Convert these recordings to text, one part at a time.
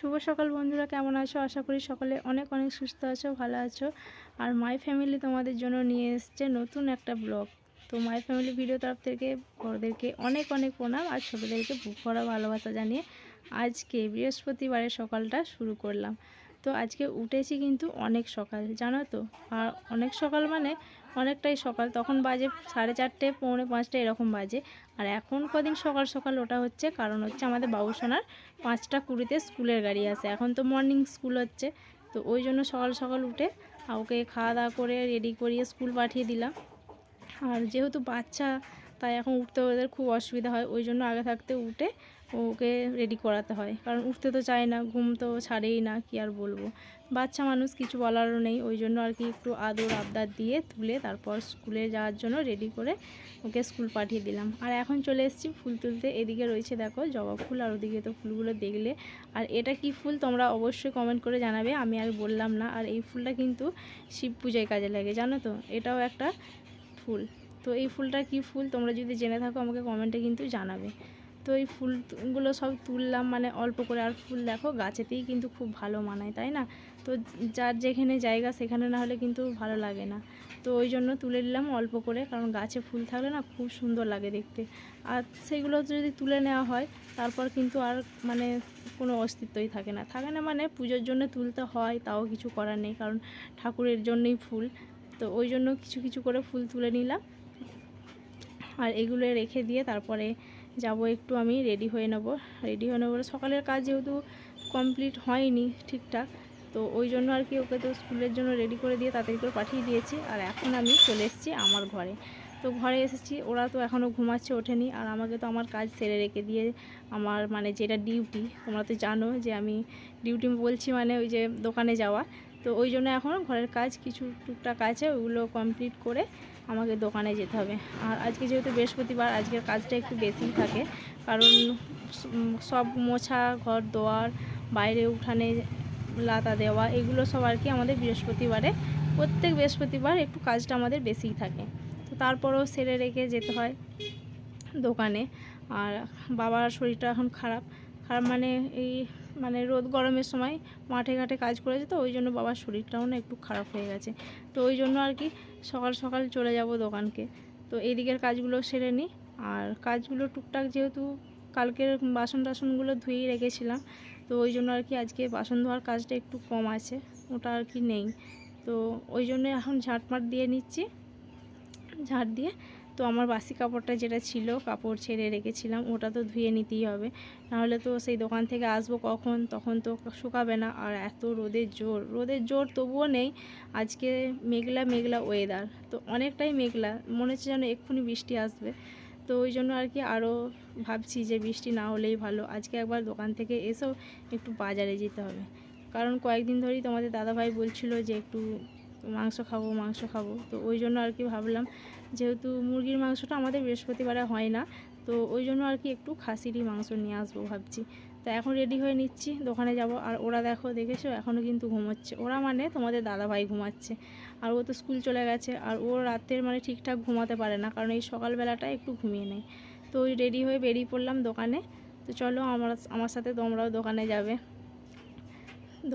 শুভ সকাল বন্ধুরা, কেমন আছো? আশা করি সকলে অনেক অনেক সুস্থ আছো, ভালো আছো। আর মাই ফ্যামিলি তোমাদের জন্য নিয়ে এসছে নতুন একটা ব্লগ। তো মাই ফ্যামিলি ভিডিও তরফ থেকে বড়দেরকে অনেক অনেক প্রণাম আর ছোটোদেরকে বুক ভরা ভালোবাসা জানিয়ে আজকে বৃহস্পতিবারের সকালটা শুরু করলাম। তো আজকে উঠেছি কিন্তু অনেক সকাল, জানো তো। আর অনেক সকাল মানে অনেকটাই সকাল, তখন বাজে 4:30 পৌনে 5টা এরকম বাজে। আর এখন কদিন সকাল সকাল ওটা হচ্ছে কারণ হচ্ছে আমাদের বাবুসোনার 5টা 20-তে স্কুলের গাড়ি আসে। এখন তো মর্নিং স্কুল হচ্ছে, তো ওই জন্য সকাল সকাল উঠে ওকে খাওয়া দাওয়া করে রেডি করিয়ে স্কুল পাঠিয়ে দিলাম। আর যেহেতু বাচ্চা, তাই এখন উঠতে ওদের খুব অসুবিধা হয়, ওই জন্য আগে থাকতে উঠে ওকে রেডি করাতে হয়। কারণ উঠতে তো চায় না, ঘুম তো ছাড়েই না, কি আর বলবো, বাচ্চা মানুষ, কিছু বলারও নেই। ওই জন্য আর কি একটু আদর আবদার দিয়ে তুলে তারপর স্কুলে যাওয়ার জন্য রেডি করে ওকে স্কুল পাঠিয়ে দিলাম। আর এখন চলে এসেছি ফুল তুলতে। এদিকে রয়েছে দেখো জবা ফুল, আর ওদিকে তো ফুলগুলো দেখলে। আর এটা কি ফুল তোমরা অবশ্যই কমেন্ট করে জানাবে, আমি আর বললাম না। আর এই ফুলটা কিন্তু শিব পূজায় কাজে লাগে, জানো তো, এটাও একটা ফুল। তো এই ফুলটা কি ফুল তোমরা যদি জেনে থাকো আমাকে কমেন্টে কিন্তু জানাবে। তো এই ফুলগুলো সব তুললাম, মানে অল্প করে। আর ফুল দেখো গাছেতেই কিন্তু খুব ভালো মানায়, তাই না? তো যার যেখানে জায়গা সেখানে না হলে কিন্তু ভালো লাগে না। তো ওই জন্য তুলে নিলাম অল্প করে, কারণ গাছে ফুল থাকলে না খুব সুন্দর লাগে দেখতে। আর সেইগুলো যদি তুলে নেওয়া হয় তারপর কিন্তু আর মানে কোনো অস্তিত্বই থাকে না, মানে পুজোর জন্য তুলতে হয়, তাও কিছু করার নেই, কারণ ঠাকুরের জন্যই ফুল। তো ওই জন্য কিছু কিছু করে ফুল তুলে নিলাম। আর এগুলো রেখে দিয়ে তারপরে যাব একটু আমি রেডি হয়ে নেব। সকালের কাজ যেহেতু কমপ্লিট হয়নি ঠিকঠাক, তো ওই জন্য আর কি ওকে তো স্কুলের জন্য রেডি করে দিয়ে তাড়াতাড়ি করে পাঠিয়ে দিয়েছি। আর এখন আমি চলে এসেছি আমার ঘরে। তো ঘরে এসেছি, ওরা তো এখনও ঘুমাচ্ছে, ওঠেনি। আর আমাকে তো আমার কাজ সেরে রেখে দিয়ে, আমার মানে যেটা ডিউটি, তোমরা তো জানো যে আমি ডিউটি বলছি মানে ওই যে দোকানে যাওয়া। তো ওই জন্য এখন ঘরের কাজ কিছু টুকটাক আছে, ওইগুলো কমপ্লিট করে আমাকে দোকানে যেতে হবে। আর আজকে যেহেতু বৃহস্পতিবার, আজকের কাজটা একটু বেশিই থাকে, কারণ সব মোছা, ঘর দোয়ার, বাইরে উঠানে লাতা দেওয়া, এগুলো সব আর কি আমাদের বৃহস্পতিবারে, প্রত্যেক বৃহস্পতিবার একটু কাজটা আমাদের বেশিই থাকে। তো তারপরেও সেরে রেখে যেতে হয় দোকানে। আর বাবার শরীরটা এখন খারাপ মানে এই মানে রোদ গরমের সময় মাঠে ঘাটে কাজ করেছে, তো ওই জন্য বাবার শরীরটাও না একটু খারাপ হয়ে গেছে। তো ওই জন্য আর কি সকাল সকাল চলে যাব দোকানকে। তো এই দিকের কাজগুলো সেরে নিই। আর কাজগুলো টুকটাক, যেহেতু কালকের বাসন টাসনগুলো ধুয়েই রেখেছিলাম, তো ওই জন্য আর কি আজকে বাসন ধোয়ার কাজটা একটু কম আছে, ওটা আর কি নেই। তো ওই জন্য এখন ঝাঁটমাট দিয়ে নিচ্ছি। ঝাঁট দিয়ে তো আমার বাসি কাপড়টা যেটা ছিল, কাপড় ছেড়ে রেখেছিলাম, ওটা তো ধুয়ে নিতেই হবে, নাহলে তো সেই দোকান থেকে আসবো কখন, তখন তো শুকাবে না। আর এত রোদের জোর তবুও নেই। আজকে মেঘলা মেঘলা ওয়েদার, তো অনেকটাই মেঘলা, মনে হচ্ছে যেন এক্ষুনি বৃষ্টি আসবে। তো ওই জন্য আর কি আরও ভাবছি যে বৃষ্টি না হলেই ভালো। আজকে একবার দোকান থেকে এসেও একটু বাজারে যেতে হবে, কারণ কয়েকদিন ধরেই তোমাদের দাদাভাই বলছিল যে একটু মাংস খাবো। তো ওই জন্য আর কি ভাবলাম, যেহেতু মুরগির মাংসটা আমাদের বৃহস্পতিবারে হয় না, তো ওই জন্য আর কি একটু খাসিরই মাংস নিয়ে আসবো ভাবছি। তো এখন রেডি হয়ে নিচ্ছি, দোকানে যাব। আর ওরা দেখেছো এখনও কিন্তু ঘুমোচ্ছে। ওরা মানে তোমাদের দাদাভাই ঘুমাচ্ছে, আর ও তো স্কুল চলে গেছে। আর ও রাতের মানে ঠিকঠাক ঘুমাতে পারে না, কারণ এই সকালবেলাটা একটু ঘুমিয়ে নেয়। তো ওই রেডি হয়ে বেরিয়ে পড়লাম দোকানে। তো চলো আমার সাথে তোমরাও দোকানে যাবে।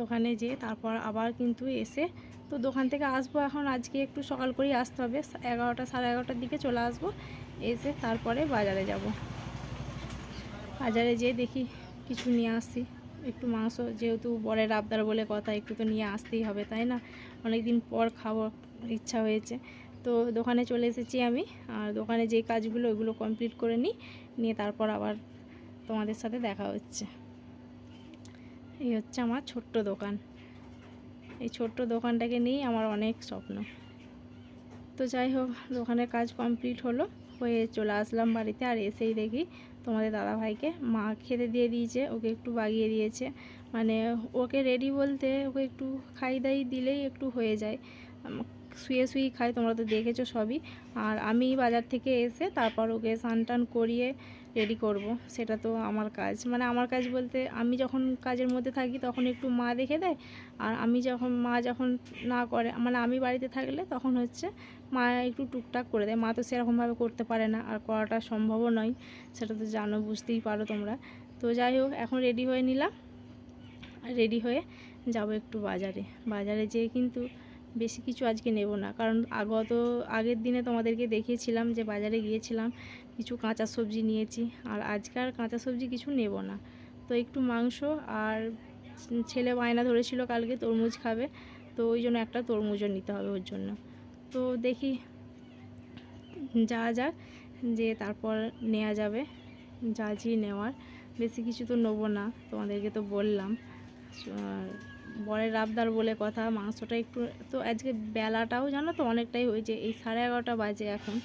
দোকানে যেয়ে তারপর আবার কিন্তু এসে তো দোকান থেকে আসবো। এখন আজকে একটু সকাল করেই আসতে হবে, 11টা সাড়ে 11টার দিকে চলে আসবো। এসে তারপরে বাজারে যাব। বাজারে যেয়ে দেখি কিছু নিয়ে আসি, একটু মাংস, যেহেতু বরের আবদার বলে কথা, একটু তো নিয়ে আসতেই হবে, তাই না? অনেক দিন পর খাওয়ার ইচ্ছা হয়েছে। তো দোকানে চলে এসেছি আমি। আর দোকানে যে কাজগুলো ওইগুলো কমপ্লিট করে নিয়ে তারপর আবার তোমাদের সাথে দেখা হচ্ছে। এই হচ্ছে আমার ছোট্ট দোকান। এই ছোট্ট দোকানটাকে নিয়েই আমার অনেক স্বপ্ন। তো যাই হোক, দোকানের কাজ কমপ্লিট হয়ে চলে আসলাম বাড়িতে। আর এসেই দেখি তোমাদের দাদাভাইকে মা খেতে দিয়ে দিয়েছে, ওকে একটু বাগিয়ে দিয়েছে। মানে ওকে রেডি বলতে, ওকে একটু খাই দাই দিলেই একটু হয়ে যায়, শুয়ে খাই, তোমরা তো দেখেছো সবই। আর আমি বাজার থেকে এসে তারপর ওকে স্নান টান করিয়ে রেডি করব, সেটা তো আমার কাজ। মানে আমার কাজ বলতে, আমি যখন কাজের মধ্যে থাকি তখন একটু মা দেখে দেয়। আর মা যখন না করে, মানে আমি বাড়িতে থাকলে তখন হচ্ছে মা একটু টুকটাক করে দেয়। মা তো সেরকমভাবে করতে পারে না, আর করাটা সম্ভবও নয়, সেটা তো জানো, বুঝতেই পারো তোমরা। তো যাই হোক, এখন রেডি হয়ে নিলাম। রেডি হয়ে যাব একটু বাজারে যেয়ে কিন্তু বেশি কিছু আজকে নেব না, কারণ আগের দিনে তোমাদেরকে দেখিয়েছিলাম যে বাজারে গিয়েছিলাম, কিছু কাঁচা সবজি নিয়েছি। আর আজকে আর কাঁচা সবজি কিছু নেব না, তো একটু মাংস, আর ছেলে বায়না ধরেছিল কালকে তরমুজ খাবে, তো ওই জন্য একটা তরমুজও নিতে হবে ওর জন্য। তো দেখি যাওয়া যাক, যে তারপর নেওয়া যাবে যা নেওয়ার। বেশি কিছু তো নেবো না, তোমাদেরকে তো বললাম। বরের আবদার বলে কথা, মাংসটা একটু, তো আজকে বেলাটাও জানো তো অনেকটাই হয়েছে, এই 11:30 বাজে এখন।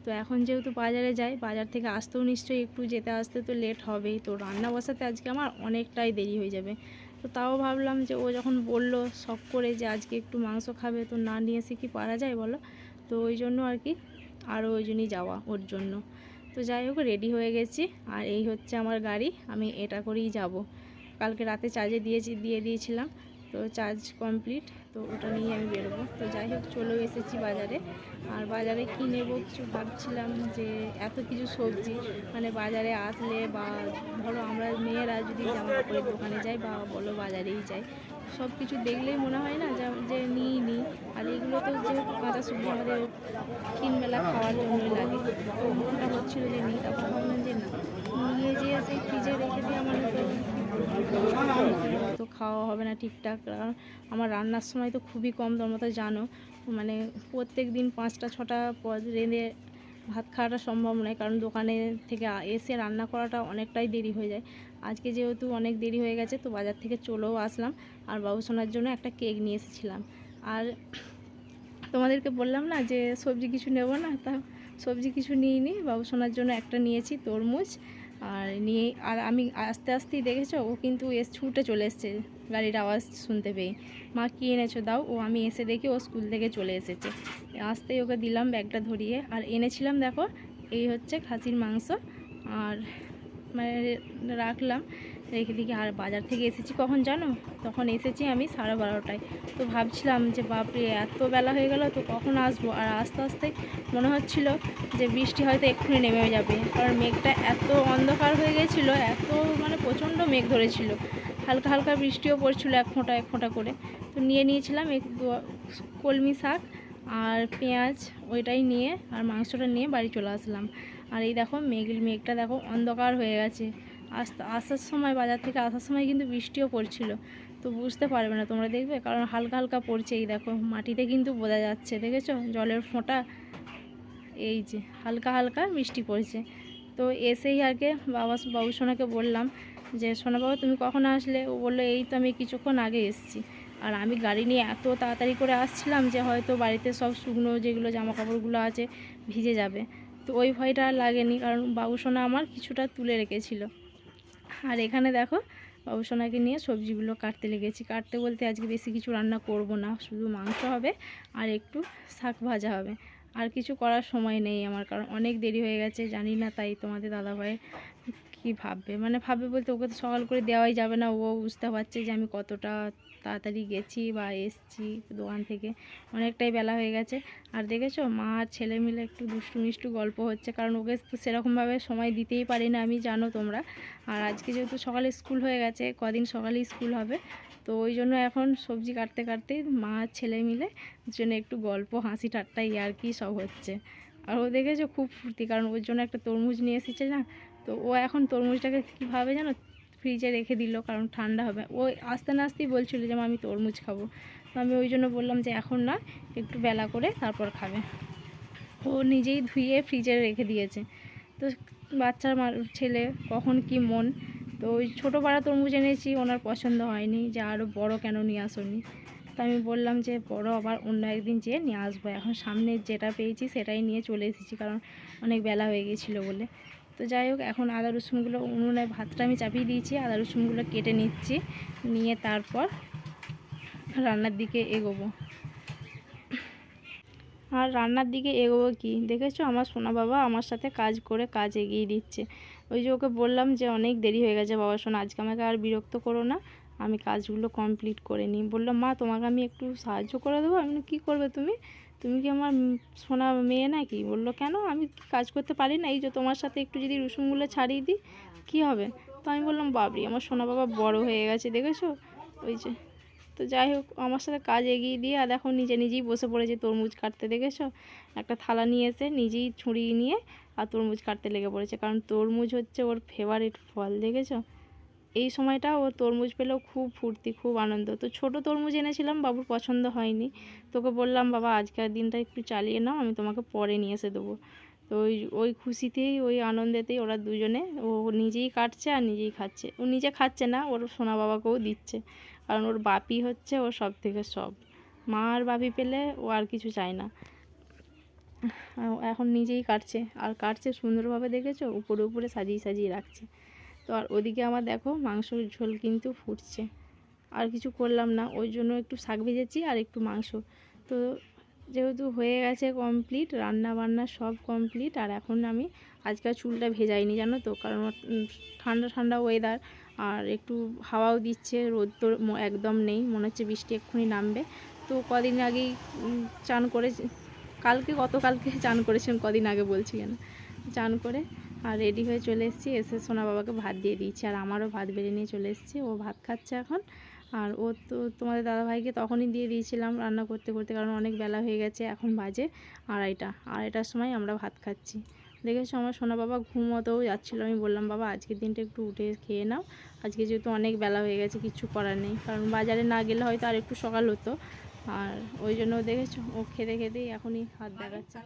তো এখন যেহেতু বাজারে যাই, বাজার থেকে আসতেও নিশ্চয়ই একটু যেতে আসতে তো লেট হবেই, তো রান্না বসাতে আজকে আমার অনেকটাই দেরি হয়ে যাবে। তো তাও ভাবলাম যে ও যখন বলল শখ করে যে আজকে একটু মাংস খাবে, তো না নিয়ে এসে কি পারা যায় বলো। তো ওই জন্য আর কি, আরও ওই জন্যই যাওয়া ওর জন্য। তো যাই হোক, রেডি হয়ে গেছি, আর এই হচ্ছে আমার গাড়ি, আমি এটা করেই যাব। কালকে রাতে চার্জে দিয়ে দিয়েছিলাম, তো চার্জ কমপ্লিট, তো ওটা নিয়ে আমি বেরোবো। তো যাই হোক, চলেও এসেছি বাজারে। আর বাজারে কী নেব কিছু ভাবছিলাম, যে এত কিছু সবজি, মানে বাজারে আসলে, বা ধরো আমরা মেয়েরা যদি জামা কাপড়ের দোকানে যাই বা বলো বাজারেই যাই, সব কিছু দেখলেই মনে হয় না যে নিই। আর এগুলো তো যেহেতু কাঁচা সবজি আমাদের 3 বেলা খাওয়ার জন্যই লাগে, তো মনটা হচ্ছিলো যে নিই। তারপর ভাবলাম যে না, নিয়ে যেয়ে সেই ফ্রিজে রেখে দিয়ে আমার তো খাওয়া হবে না ঠিকঠাক। কারণ আমার রান্নার সময় তো খুবই কম, তোমরা তো জানো, মানে প্রত্যেক দিন 5টা-6টা পদ রেঁধে ভাত খাওয়াটা সম্ভব নয়, কারণ দোকানে থেকে এসে রান্না করাটা অনেকটাই দেরি হয়ে যায়। আজকে যেহেতু অনেক দেরি হয়ে গেছে, তো বাজার থেকে চলেও আসলাম, আর বাবুসোনার জন্য একটা কেক নিয়ে এসেছিলাম। আর তোমাদেরকে বললাম না যে সবজি কিছু নেব না, তা সবজি কিছু নিইনি, বাবুসোনার জন্য একটা নিয়েছি তরমুজ। আর আমি আস্তে আস্তেই দেখেছো, ও কিন্তু ছুটে চলে এসছে গাড়ির আওয়াজ শুনতে পেয়ে, মা কী এনেছো দাও। আমি এসে দেখি ও স্কুল থেকে চলে এসেছে, আসতেই ওকে দিলাম ব্যাগটা ধরিয়ে। আর এনেছিলাম দেখো, এই হচ্ছে খাসির মাংস, আর মানে রাখলাম রেখে দিকে। আর বাজার থেকে এসেছি কখন জানো, তখন এসেছি আমি 12:30টায়। তো ভাবছিলাম যে বাপরে এত বেলা হয়ে গেল, তো কখন আসবো। আর আস্তে আস্তে মনে হচ্ছিল যে বৃষ্টি হয়তো এক্ষুনি নেমে যাবে, কারণ মেঘটা এত অন্ধকার হয়ে গেছিলো, এত মানে প্রচণ্ড মেঘ ধরেছিল, হালকা হালকা বৃষ্টিও পড়ছিল এক ফোঁটা করে। তো নিয়েছিলাম কলমি শাক আর পেঁয়াজ, ওইটাই নিয়ে আর মাংসটা নিয়ে বাড়ি চলে আসলাম। আর এই দেখো মেঘটা দেখো অন্ধকার হয়ে গেছে। আসার সময়, বাজার থেকে আসার সময় কিন্তু বৃষ্টিও পড়ছিল, তো বুঝতে পারবে না তোমরা, দেখবে, কারণ হালকা হালকা পড়ছে। এই দেখো মাটিতে কিন্তু বোঝা যাচ্ছে, দেখেছো জলের ফোঁটা, এই যে হালকা হালকা বৃষ্টি পড়ছে। তো এসেই আর কি বাবুসোনাকে বললাম যে সোনা বাবা তুমি কখন আসলে। ও বললো এই তো আমি কিছুক্ষণ আগে এসেছি। আর আমি গাড়ি নিয়ে এত তাড়াতাড়ি করে আসছিলাম যে হয়তো বাড়িতে সব শুকনো যেগুলো জামা কাপড়গুলো আছে ভিজে যাবে, তো ওই ভয়টা আর লাগেনি, কারণ বাবুসোনা আমার কিছুটা তুলে রেখেছিল। আর এখানে দেখো বাবুসোনাকে নিয়ে সবজিগুলো কাটতে বলতে আজকে বেশি কিছু রান্না করব না, শুধু মাংস হবে আর একটু শাক ভাজা হবে। আর কিছু করার সময় নেই আমার, কারণ অনেক দেরি হয়ে গেছে, জানি না তাই তোমাদের দাদাভাই কি ভাববে, মানে ভাববে বলতে ওকে তো সকাল করে দেওয়াই যাবে না, ও বুঝতে পারছে যে আমি কতটা তাড়াতাড়ি গেছি বা এসছি দোকান থেকে, অনেকটাই বেলা হয়ে গেছে। আর দেখেছো মা আর ছেলে মিলে একটু দুষ্টু মিষ্টু গল্প হচ্ছে, কারণ ওকে তো সেরকমভাবে সময় দিতেই পারি না আমি, জানো তোমরা। আর আজকে যেহেতু সকালে স্কুল হয়ে গেছে, কদিন সকালেই স্কুল হবে, তো ওই জন্য এখন সবজি কাটতে মা আর ছেলে মিলে জন্য একটু গল্প হাসি ঠাট্টা আর কি সব হচ্ছে। আর ও দেখেছো খুব ফুর্তি, কারণ ওর জন্য একটা তরমুজ নিয়ে এসেছে না, তো ও এখন তরমুজটাকে কীভাবে জানো ফ্রিজে রেখে দিল, কারণ ঠান্ডা হবে। ও আস্তে না আসতেই বলছিল যে আমি তরমুজ খাবো, তো আমি ওই জন্য বললাম যে এখন না, একটু বেলা করে তারপর খাবে। ও নিজেই ধুয়ে ফ্রিজে রেখে দিয়েছে। তো বাচ্চার ছেলে কখন কি মন, তো ওই ছোটো পাড়া তরমুজ এনেছি, ওনার পছন্দ হয়নি, যে আরও বড় কেন নিয়ে আসনি। তো আমি বললাম যে বড় আবার অন্য একদিন যেয়ে নিয়ে আসবো, এখন সামনে যেটা পেয়েছি সেটাই নিয়ে চলে এসেছি, কারণ অনেক বেলা হয়ে গেছিলো বলে। তো যাই হোক, এখন আদা রসুনগুলো উনুনে ভাতটা আমি চাপিয়ে দিয়েছি, আদা রসুনগুলো কেটে নিচ্ছি, নিয়ে তারপর রান্নার দিকে এগোবো। আর রান্নার দিকে এগোবো কি দেখেছো, আমার সোনা বাবা আমার সাথে কাজ এগিয়ে দিচ্ছে। ওই যে ওকে বললাম যে অনেক দেরি হয়ে গেছে বাবা সোনা, আজকে আমাকে আর বিরক্ত করো না, আমি কাজগুলো কমপ্লিট করে নিই। বললো মা তোমাকে আমি একটু সাহায্য করে দেবো। আমি কী করবে তুমি কি আমার সোনা মেয়ে নাকি? বললো কেন, আমি কাজ করতে পারি না? এই যে তোমার সাথে একটু যদি রসুনগুলো ছাড়িয়ে দিই কী হবে? তো আমি বললাম বাবরি আমার সোনা বাবা বড় হয়ে গেছে দেখেছো, ওই যে। তো যাই হোক, আমার সাথে কাজ এগিয়ে দিয়ে আর দেখো নিজে নিজেই বসে পড়েছে তরমুজ কাটতে, দেখেছো? একটা থালা নিয়ে এসে নিজেই ছুরি নিয়ে আর তরমুজ কাটতে লেগে পড়েছে, কারণ তরমুজ হচ্ছে ওর ফেভারিট ফল, দেখেছো? এই সময়টা ও তরমুজ পেলেও খুব ফুর্তি, খুব আনন্দ। তো ছোট তরমুজ এনেছিলাম, বাবুর পছন্দ হয়নি। তোকে বললাম বাবা আজকের দিনটা একটু চালিয়ে নাও, আমি তোমাকে পরে নিয়ে এসে দেবো। তো ওই ওই খুশিতেই, ওই আনন্দেতেই ওরা দুজনে, ও নিজেই কাটছে আর নিজেই খাচ্ছে। ও নিজে খাচ্ছে না, ওর সোনা বাবাকেও দিচ্ছে, কারণ ওর বাপি হচ্ছে ওর সব থেকে সব। মা আর বাপি পেলে ও আর কিছু চায় না। এখন নিজেই কাটছে, আর কাটছে সুন্দরভাবে, দেখেছো? উপরে উপরে সাজিয়ে সাজিয়ে রাখছে। তো আর ওদিকে আমার দেখো মাংসর ঝোল কিন্তু ফুটছে। আর কিছু করলাম না, ওই জন্য একটু শাক ভেজেছি আর একটু মাংস। তো যেহেতু হয়ে গেছে কমপ্লিট, রান্না বান্না সব কমপ্লিট। আর এখন আমি আজকাল চুলটা ভেজাইনি, জানো তো, কারণ ঠান্ডা ঠান্ডা ওয়েদার, আর একটু হাওয়াও দিচ্ছে, রোদ তো একদম নেই, মনে হচ্ছে বৃষ্টি এক্ষুনি নামবে। তো কদিন আগেই চান করে, গতকালকে চান করেছিলাম, কদিন আগে বলছি কেন, চান করে আর রেডি হয়ে চলে এসেছি। এসে সোনা বাবাকে ভাত দিয়ে দিয়েছি, আর আমারও ভাত বেড়ে নিয়ে চলে এসেছি। ও ভাত খাচ্ছে এখন। আর ও তো তোমাদের দাদাভাইকে তখনই দিয়ে দিয়েছিলাম রান্না করতে করতে, কারণ অনেক বেলা হয়ে গেছে, এখন বাজে আড়াইটার সময় আমরা ভাত খাচ্ছি। দেখেছো আমার সোনা বাবা ঘুমোতেও যাচ্ছিলো, আমি বললাম বাবা আজকের দিনটা একটু উঠে খেয়ে নাও, আজকে যেহেতু অনেক বেলা হয়ে গেছে, কিছু করার নেই, কারণ বাজারে না গেলে হয়তো আর একটু সকাল হতো। আর ওই জন্য দেখেছো ও খেতে খেতেই এখনই হাত দেখাচ্ছে।